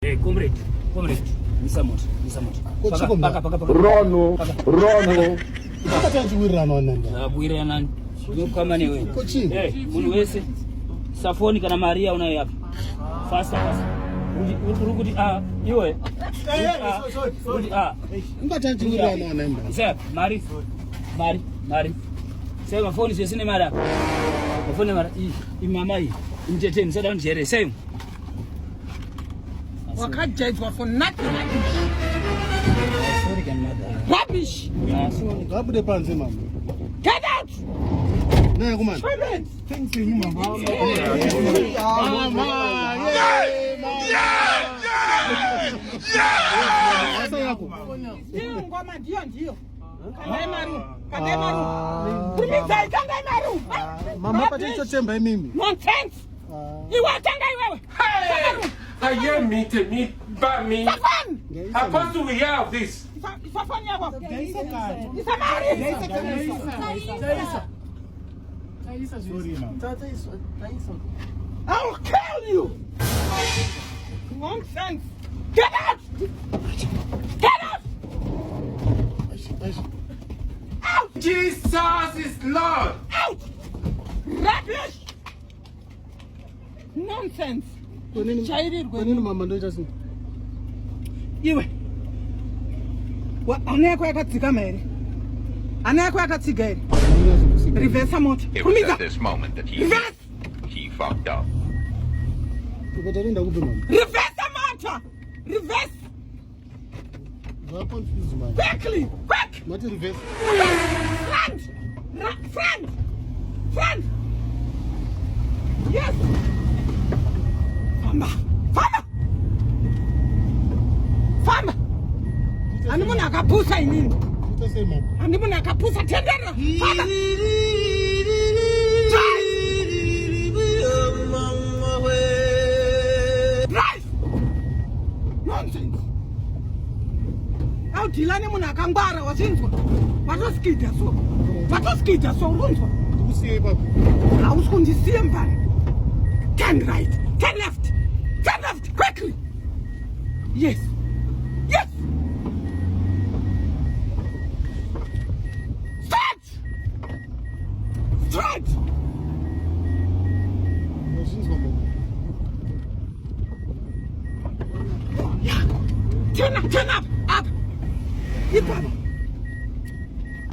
Comrade, nisamoto. Rono. Akatanjiwirana nanda. Bwirana kama ni wewe. Muni wese. Safoni kana Maria unayo hapa. Fasta. Urukuti iwe. Ngatanjiwirana nanda. Sasa Mari. Sema phone sisi ni mara. Phone mara imama hii. Mteteni sasa njere sema. Wakajaitwa for nothing. Sorry can mother. Rubbish. Sorry. Gabude panze mama. Get out. Na kumana. Thanks to you mama. Sasa yako. Ndio ngoma ndio. Kandai maru. Kumiza kandai maru. Mama pata hicho temba mimi. Nonsense. Iwa kandai wewe. I hear me. Supposed to hear of this. Safan yako. Isamari. Sorry mama. I'll kill you. Nonsense. Get out. Out. Jesus is Lord. Out. Rubbish. Nonsense. Kwa nini mama ndio hicho? Iwe. Aneko yakatsika mere. Reverse moto. It was at this moment that he fucked up. Ukatarinda kupi mama? Reverse moto. Reverse. Wa confuse mama. Quick. Mati reverse. Front. Yes. Famba. Animuna akapusa inini? Utasema. Animuna akapusa tendera. Famba. Drive. Nonsense. Dilani muna akangwara wasinzwa. Watoskida so urunzwa. Kusiye baba. Awusikundisiye mbali. Turn right. Turn left. Quickly. Yes. Straight. Yeah. Turn up. Up. Ipapa.